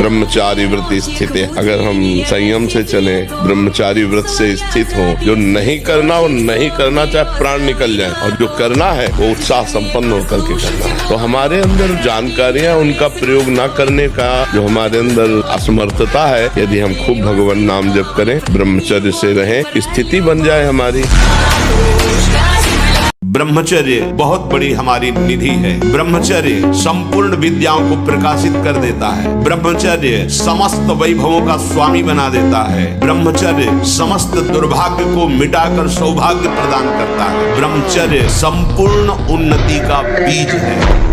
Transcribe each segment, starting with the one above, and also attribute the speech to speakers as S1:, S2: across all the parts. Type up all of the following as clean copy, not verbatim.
S1: ब्रह्मचारी व्रत स्थित है। अगर हम संयम से चले, ब्रह्मचारी व्रत से स्थित हो, जो नहीं करना वो नहीं करना, चाहे प्राण निकल जाए, और जो करना है वो उत्साह संपन्न होकर के करना है। तो हमारे अंदर जानकारियां उनका प्रयोग न करने का जो हमारे अंदर असमर्थता है, यदि हम खूब भगवान नाम जप करें, ब्रह्मचर्य से रहें, स्थिति बन जाए हमारी।
S2: ब्रह्मचर्य बहुत बड़ी हमारी निधि है। ब्रह्मचर्य संपूर्ण विद्याओं को प्रकाशित कर देता है। ब्रह्मचर्य समस्त वैभवों का स्वामी बना देता है। ब्रह्मचर्य समस्त दुर्भाग्य को मिटाकर सौभाग्य प्रदान करता है। ब्रह्मचर्य संपूर्ण उन्नति का बीज है।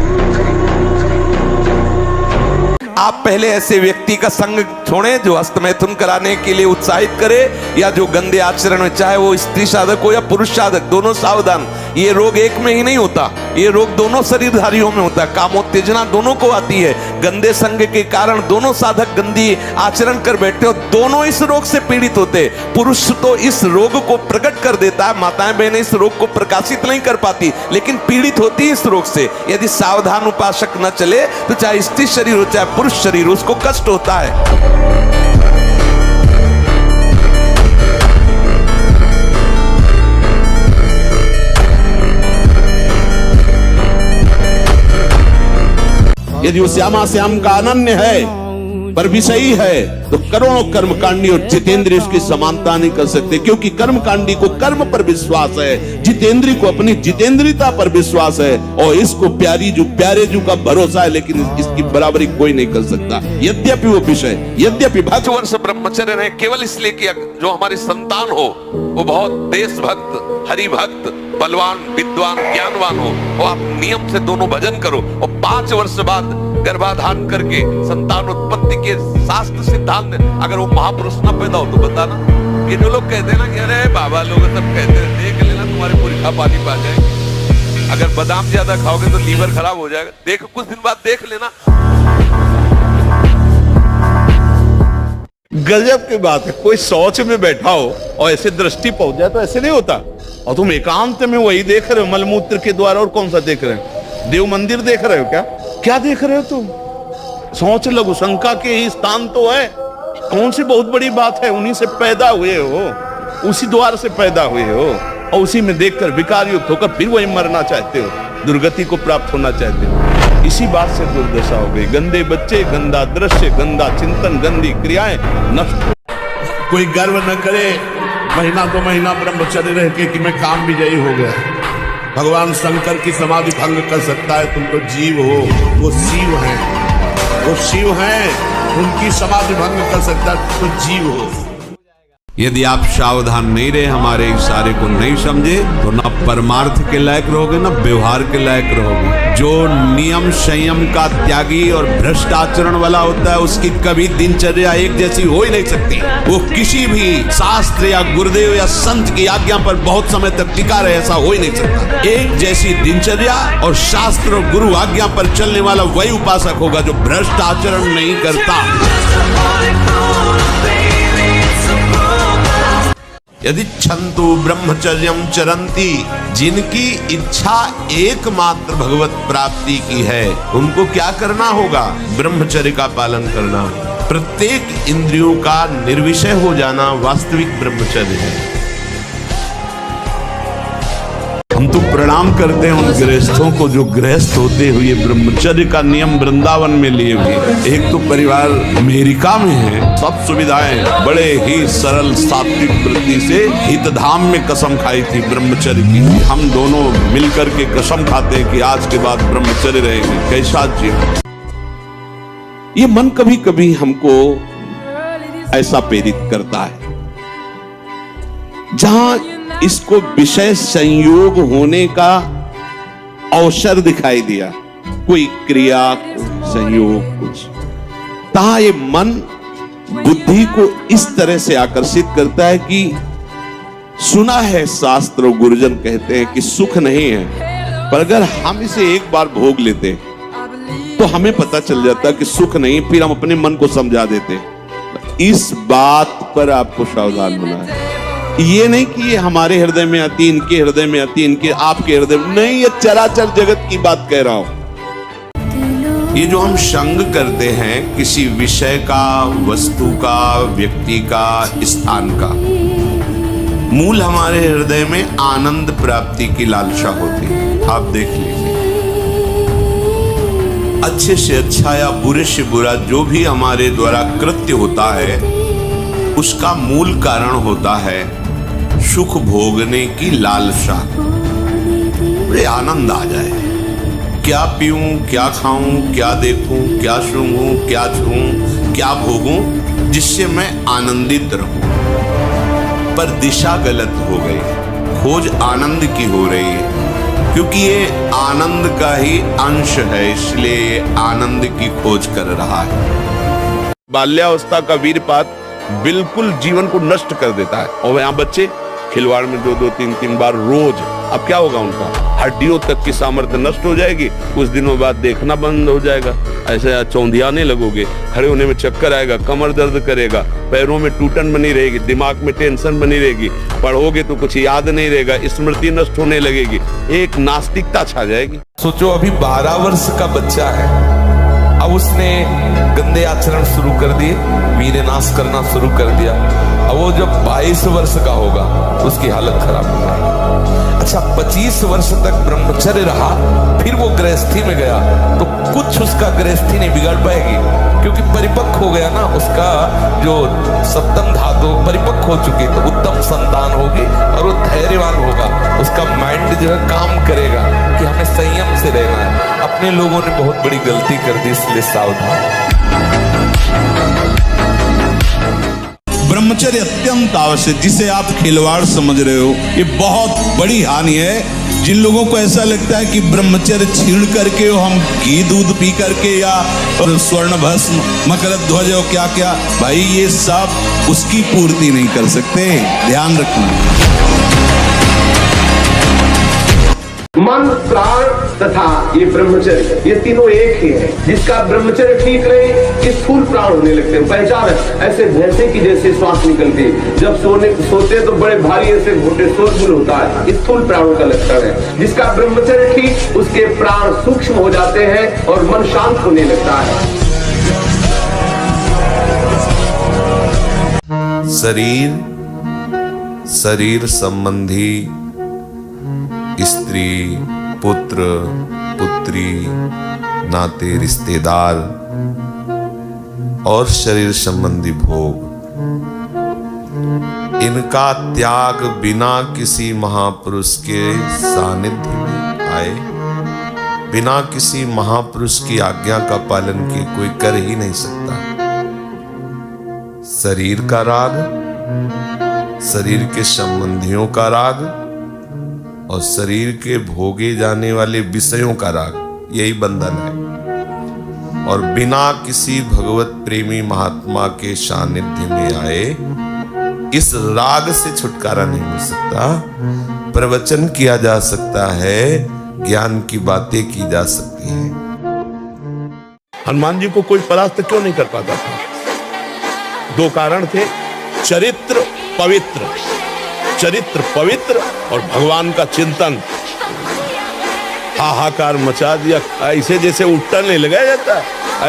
S2: आप पहले ऐसे व्यक्ति का संग छोड़ें जो हस्तमैथुन कराने के लिए उत्साहित करे, या जो गंदे आचरण में, चाहे वो स्त्री साधक हो या पुरुष साधक, दोनों सावधान। ये रोग एक में ही नहीं होता, ये रोग दोनों शरीरधारियों में होता है। कामोत्तेजना दोनों को आती है। गंदे संग के कारण दोनों साधक गंदी आचरण कर बैठते हो, दोनों इस रोग से पीड़ित होते। पुरुष तो इस रोग को प्रकट कर देता है, माताएं बहनें इस रोग को प्रकाशित नहीं कर पाती, लेकिन पीड़ित होती है इस रोग से। यदि सावधान उपासक न चले तो चाहे स्त्री शरीर हो चाहे पुरुष शरीर, उसको कष्ट होता है। यदि वो श्यामा श्याम का अनन्य है, पर विषयी है, तो करोड़ों कर्मकांडी और जितेंद्रिय उसकी समानता नहीं कर सकते, क्योंकि कर्मकांडी को कर्म पर विश्वास है, जितेंद्रिय को अपनी जितेंद्रियता पर विश्वास है, और इसको प्यारे जू का भरोसा है, लेकिन इसकी बराबरी कोई नहीं कर सकता। यद्यपि वो विषय, यद्यपि 5 वर्ष ब्रह्मचर्य रहे, केवल इसलिए कि जो हमारी संतान हो वो बहुत देशभक्त, हरिभक्त, बलवान, विद्वान, ज्ञानवान हो, और आप नियम से दोनों भजन करो, और 5 वर्ष बाद गर्भाधान करके संतान उत्पत्ति के शास्त्र सिद्धांत, अगर वो महापुरुष न पैदा हो तो बताना। ये जो लोग कहते हैं ना कि अरे बाबा लोग सब कहते हैं, देख लेना तुम्हारे पुरखा पानी पा जाएंगे, अगर बादाम ज्यादा खाओगे तो लीवर खराब हो जाएगा, देख कुछ दिन बाद देख लेना। गजब की बात है, कोई शौच में बैठा हो और ऐसे दृष्टि पहुंच जाए तो ऐसे नहीं होता, और तुम एकांत में वही देख रहे हो, मलमूत्र के द्वारा। और कौन सा देख रहे हो? देव मंदिर देख रहे हो क्या? क्या देख रहे हो तुम? सोच लघु शंका के ही स्थान तो है। कौन सी बहुत बड़ी बात है? उन्हीं से पैदा हुए हो, उसी द्वार से पैदा हुए हो, और उसी में देखकर विकार युक्त होकर फिर वही मरना चाहते हो, दुर्गति को प्राप्त होना चाहते हो। इसी बात से दुर्दशा हो गई। गंदे बच्चे, गंदा दृश्य, गंदा चिंतन, गंदी क्रियाएं नष्ट। कोई गर्व न करे महीना 2 महीना ब्रह्मचर्य रह के कि मैं काम विजयी हो गया। भगवान शंकर की समाधि भंग कर सकता है, तुम तो जीव हो, वो शिव हैं, वो शिव हैं, उनकी समाधि भंग कर सकता है, तो जीव हो। यदि आप सावधान नहीं रहे, हमारे इशारे को नहीं समझे, तो ना परमार्थ के लायक रहोगे ना व्यवहार के लायक रहोगे। जो नियम संयम का त्यागी और भ्रष्ट आचरण वाला होता है, उसकी कभी दिनचर्या एक जैसी हो ही नहीं सकती। वो किसी भी शास्त्र या गुरुदेव या संत की आज्ञा पर बहुत समय तक टिका रहे, ऐसा हो ही नहीं सकता। एक जैसी दिनचर्या और शास्त्र और गुरु आज्ञा पर चलने वाला वही उपासक होगा जो भ्रष्ट आचरण नहीं करता। यदि छंतु ब्रह्मचर्यम चरंती, जिनकी इच्छा एकमात्र भगवत प्राप्ति की है, उनको क्या करना होगा? ब्रह्मचर्य का पालन करना। प्रत्येक इंद्रियों का निर्विषय हो जाना वास्तविक ब्रह्मचर्य है। हम तो प्रणाम करते हैं उन गृहस्थों को जो गृहस्थ होते हुए ब्रह्मचर्य का नियम वृंदावन में लिए हुए। एक तो परिवार अमेरिका में है, सब सुविधाएं, बड़े ही सरल सात्विक वृत्ति से हितधाम में कसम खाई थी ब्रह्मचर्य की। हम दोनों मिलकर के कसम खाते हैं कि आज के बाद ब्रह्मचर्य रहेंगे। कैसा जीवन! ये मन कभी कभी हमको ऐसा प्रेरित करता है, जहां इसको विषय संयोग होने का अवसर दिखाई दिया, कोई क्रिया, कोई संयोग, कुछ, तहा ये मन बुद्धि को इस तरह से आकर्षित करता है कि सुना है शास्त्र और गुरुजन कहते हैं कि सुख नहीं है, पर अगर हम इसे एक बार भोग लेते तो हमें पता चल जाता कि सुख नहीं, फिर हम अपने मन को समझा देते। इस बात पर आपको सावधान होना है। ये नहीं कि ये हमारे हृदय में आती, इनके हृदय में आती, इनके आपके हृदय में नहीं, ये चराचर जगत की बात कह रहा हूं।
S3: ये जो हम संग करते हैं किसी विषय का, वस्तु का, व्यक्ति का, स्थान का, मूल हमारे हृदय में आनंद प्राप्ति की लालसा होती है। आप देख लीजिए, अच्छे से अच्छा या बुरे से बुरा जो भी हमारे द्वारा कृत्य होता है, उसका मूल कारण होता है सुख भोगने की लालसा। मुझे आनंद आ जाए, क्या पीऊं, क्या खाऊं, क्या देखूं, क्या सूंघूं, क्या छूऊं, क्या भोगूं, जिससे मैं आनंदित रहूं। पर दिशा गलत हो गई, खोज आनंद की हो रही है, क्योंकि ये आनंद का ही अंश है, इसलिए ये आनंद की खोज कर रहा है।
S2: बाल्यावस्था का वीरपात बिल्कुल जीवन को नष्ट कर देता है। और यहाँ बच्चे खिलवाड़ में 2-2, 3-3 बार रोज, अब क्या होगा उनका? हड्डियों तक की सामर्थ्य नष्ट हो जाएगी, कुछ दिनों बाद देखना बंद हो जाएगा, ऐसे चौंधियाने लगोगे, खड़े होने में चक्कर आएगा, कमर दर्द करेगा, पैरों में टूटन बनी रहेगी, दिमाग में टेंशन बनी रहेगी, पढ़ोगे तो कुछ याद नहीं रहेगा, स्मृति नष्ट होने लगेगी, एक नास्तिकता छा जाएगी।
S4: सोचो, अभी 12 वर्ष का बच्चा है, अब उसने गंदे आचरण शुरू कर दिए, वीरनाश करना शुरू कर दिया। अब वो जब 22 वर्ष का होगा उसकी हालत खराब हो जाएगी। अच्छा, 25 वर्ष तक ब्रह्मचर्य रहा, फिर वो गृहस्थी में गया तो कुछ उसका गृहस्थी नहीं बिगाड़ पाएगी, क्योंकि परिपक्व हो गया ना, उसका जो सप्तम धातु परिपक्व हो चुकी, तो उत्तम संतान होगी और वो धैर्यवान होगा, उसका माइंड जो है काम करेगा कि हमें संयम से रहना है। अपने लोगों ने बहुत बड़ी गलती कर दी, इसलिए सावधान।
S5: ब्रह्मचर्य अत्यंत आवश्यक, जिसे आप खिलवाड़ समझ रहे हो, ये बहुत बड़ी हानि है। जिन लोगों को ऐसा लगता है कि ब्रह्मचर्य छीण करके हम घी दूध पी करके या स्वर्ण भस्म, मकर ध्वज और क्या क्या, भाई ये सब उसकी पूर्ति नहीं कर सकते, ध्यान रखना।
S6: मन, प्राण तथा ये ब्रह्मचर्य, ये तीनों एक ही है। जिसका ब्रह्मचर्य ठीक रहे, ये स्थूल प्राण होने लगते हैं। पहचान है ऐसे भैंसे की जैसे श्वास निकलती है, जब सोते तो बड़े भारी ऐसे घोटे शोरगुल होता है, स्थूल प्राणों का लक्षण है। जिसका ब्रह्मचर्य ठीक, उसके प्राण सूक्ष्म हो जाते हैं और मन शांत होने लगता है।
S3: शरीर संबंधी स्त्री, पुत्र, पुत्री, नाते, रिश्तेदार और शरीर संबंधी भोग, इनका त्याग बिना किसी महापुरुष के सानिध्य में आए, बिना किसी महापुरुष की आज्ञा का पालन किए कोई कर ही नहीं सकता। शरीर का राग, शरीर के संबंधियों का राग और शरीर के भोगे जाने वाले विषयों का राग, यही बंधन है। और बिना किसी भगवत प्रेमी महात्मा के सानिध्य में आए इस राग से छुटकारा नहीं मिल सकता। प्रवचन किया जा सकता है, ज्ञान की बातें की जा सकती हैं।
S2: हनुमान जी को कोई परास्त क्यों नहीं कर पाता था? 2 कारण थे, चरित्र पवित्र और भगवान का चिंतन। हाहाकार मचा दिया, ऐसे जैसे उट्टन नहीं लगाया जाता,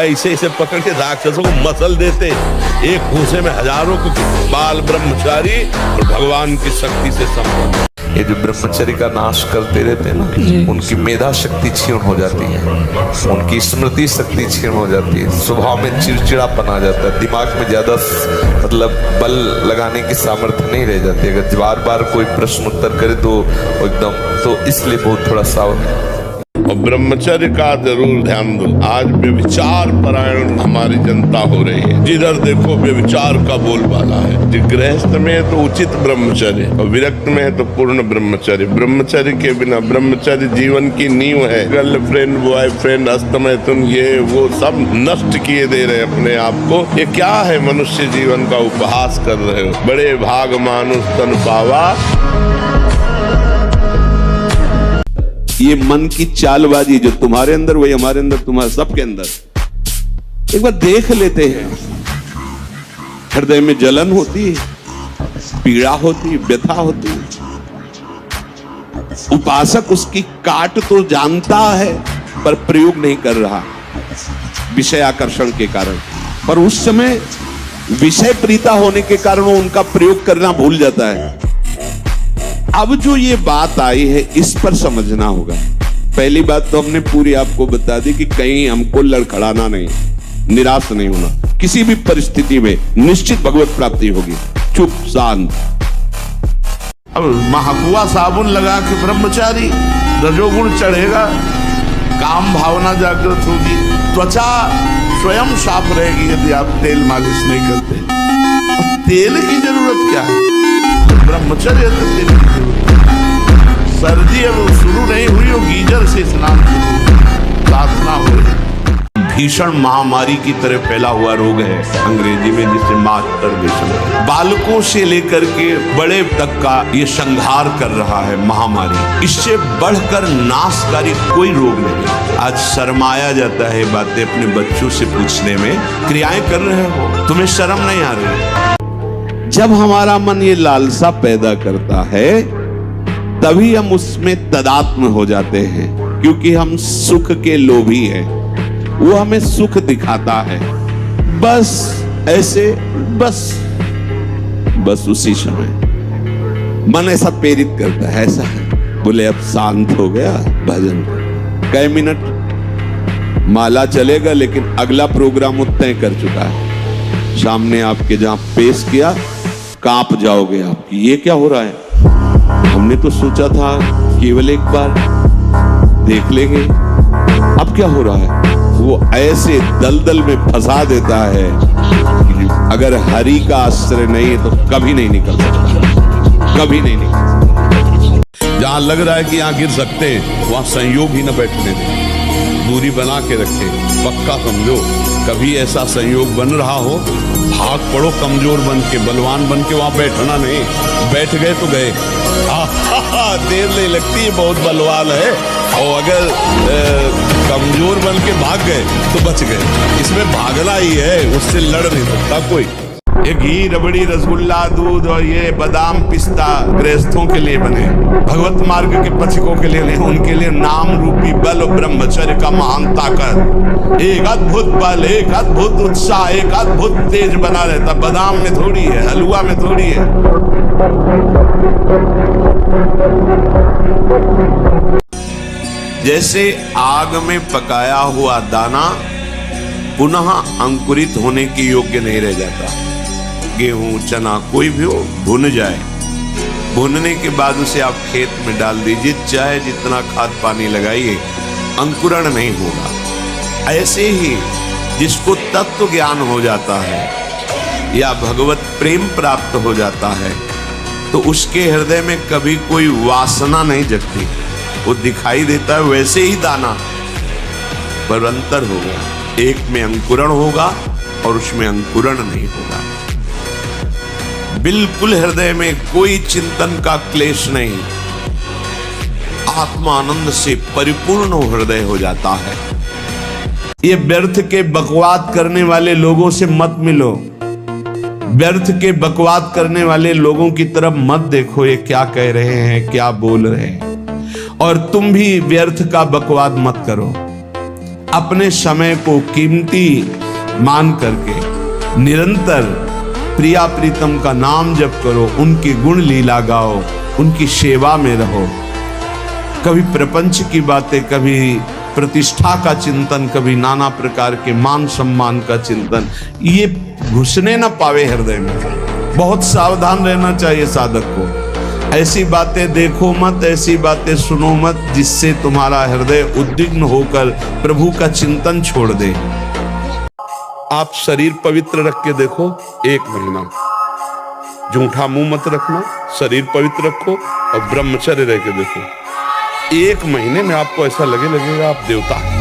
S2: ऐसे पकड़ के राक्षसों को मसल देते, एक भूसे में हजारों को। बाल ब्रह्मचारी और भगवान की शक्ति से संपन्न।
S4: ये जो ब्रह्मचर्य का नाश करते रहते हैं ना, उनकी मेधा शक्ति क्षीण हो जाती है, उनकी स्मृति शक्ति क्षीण हो जाती है, स्वभाव में चिड़चिड़ापन आ जाता है, दिमाग में ज्यादा मतलब बल लगाने की सामर्थ्य नहीं रह जाती। अगर बार बार कोई प्रश्न उत्तर करे तो एकदम, तो इसलिए बहुत थोड़ा सावधान।
S1: और ब्रह्मचर्य का जरूर ध्यान दो। आज व्यभिचार परायण हमारी जनता हो रही है, जिधर देखो व्यभिचार का बोलबाला है। गृहस्थ में है तो उचित ब्रह्मचर्य और विरक्त में है तो पूर्ण ब्रह्मचर्य। ब्रह्मचर्य के बिना, ब्रह्मचर्य जीवन की नींव है। गर्लफ्रेंड, बॉयफ्रेंड, अस्तमैथुन, ये वो सब नष्ट किए दे रहे अपने आप को। ये क्या है? मनुष्य जीवन का उपहास कर रहे हो। बड़े भाग मानुष तन पावा।
S2: ये मन की चालबाजी जो तुम्हारे अंदर, वही हमारे अंदर, तुम्हारे सबके अंदर। एक बार देख लेते हैं, हृदय में जलन होती है, पीड़ा होती है, व्यथा होती है। उपासक उसकी काट तो जानता है पर प्रयोग नहीं कर रहा।
S5: विषय आकर्षण के कारण, पर उस समय विषय प्रीता होने के कारण वो उनका प्रयोग करना भूल जाता है। अब जो ये बात आई है इस पर समझना होगा। पहली बात तो हमने पूरी आपको बता दी कि कहीं हमको लड़खड़ाना नहीं, निराश नहीं होना, किसी भी परिस्थिति में निश्चित भगवत प्राप्ति होगी। चुप शांत।
S3: अब महाकुआ साबुन लगा के ब्रह्मचारी, रजोगुण चढ़ेगा, काम भावना जागृत होगी, त्वचा स्वयं साफ रहेगी यदि आप तेल मालिश नहीं करते। और तेल की जरूरत क्या है? ब्रह्मचर्य तो तेल की जरूरत है। सर्दी अब शुरू नहीं हुई हो, गीजर से स्नान साधना हो। भीषण महामारी की तरह फैला हुआ रोग है अंग्रेजी में जिसे मास्टरबेशन। बालकों से लेकर के बड़े तक का ये संहार कर रहा है महामारी। इससे बढ़कर नाशकारी कोई रोग नहीं। आज शर्माया जाता है बातें अपने बच्चों से पूछने में। क्रियाएं कर रहे हो, तुम्हें शर्म नहीं आ रही?
S5: जब हमारा मन ये लालसा पैदा करता है तभी हम उसमें तदात्म हो जाते हैं, क्योंकि हम सुख के लोभी हैं। वो हमें सुख दिखाता है, बस ऐसे, बस उसी समय मन ऐसा प्रेरित करता है, ऐसा है। बोले अब शांत हो गया भजन, कई मिनट माला चलेगा, लेकिन अगला प्रोग्राम वो तय कर चुका है। सामने आपके जहां पेश किया, कांप जाओगे आप, ये क्या हो रहा है? हमने तो सोचा था केवल एक बार देख लेंगे, अब क्या हो रहा है? वो ऐसे दलदल में फंसा देता है कि अगर हरि का आश्रय नहीं है तो कभी नहीं निकल सकता, कभी नहीं निकल सकता।
S2: जहां लग रहा है कि यहां गिर सकते हैं, वहां संयोग ही न बैठने दें, दूरी बना के रखे। पक्का समझो, कभी ऐसा संयोग बन रहा हो, भाग पड़ो कमजोर बन के, बलवान बन के, वहां बैठना नहीं। बैठ गए तो गए, देर नहीं लगती है, बहुत बलवान है। और अगर कमजोर बन के भाग गए तो बच गए। इसमें भागना ही है, उससे लड़ नहीं सकता कोई। ये घी, रबड़ी, रसगुल्ला, दूध और ये बादाम, पिस्ता गृहस्थों के लिए बने, भगवत मार्ग के पथिकों के लिए नहीं। उनके लिए नाम रूपी बल और ब्रह्मचर्य का महान ताकत, एक अद्भुत बल, एक अद्भुत उत्साह, एक अद्भुत तेज बना रहता। बादाम में थोड़ी है, हलवा में थोड़ी है।
S3: जैसे आग में पकाया हुआ दाना पुनः अंकुरित होने के योग्य नहीं रह जाता। गेहूं, चना, कोई भी हो, भुन जाए, भुनने के बाद उसे आप खेत में डाल दीजिए, चाहे जितना खाद पानी लगाइए, अंकुरण नहीं होगा। ऐसे ही जिसको तत्व ज्ञान हो जाता है या भगवत प्रेम प्राप्त हो जाता है, तो उसके हृदय में कभी कोई वासना नहीं जगती। वो दिखाई देता है वैसे ही दाना, पर अंतर होगा। एक में अंकुरण होगा और उसमें अंकुरण नहीं होगा। बिल्कुल हृदय में कोई चिंतन का क्लेश नहीं, आत्मा आनंद से परिपूर्ण हृदय हो जाता है। ये व्यर्थ के बकवाद करने वाले लोगों से मत मिलो, व्यर्थ के बकवाद करने वाले लोगों की तरफ मत देखो, ये क्या कह रहे हैं, क्या बोल रहे हैं। और तुम भी व्यर्थ का बकवाद मत करो। अपने समय को कीमती मान करके निरंतर प्रिया प्रीतम का नाम जप करो, उनकी गुण लीला गाओ, उनकी सेवा में रहो। कभी प्रपंच की बातें, कभी प्रतिष्ठा का चिंतन, कभी नाना प्रकार के मान सम्मान का चिंतन, ये घुसने ना पावे हृदय में। बहुत सावधान रहना चाहिए साधक को। ऐसी बातें देखो मत, ऐसी बातें सुनो मत जिससे तुम्हारा हृदय उद्विग्न होकर प्रभु का चिंतन छोड़ दे। आप शरीर पवित्र रख के देखो, 1 महीना झूठा मुंह मत रखना, शरीर पवित्र रखो और ब्रह्मचर्य रह के देखो। 1 महीने में आपको ऐसा लगेगा आप देवता हैं।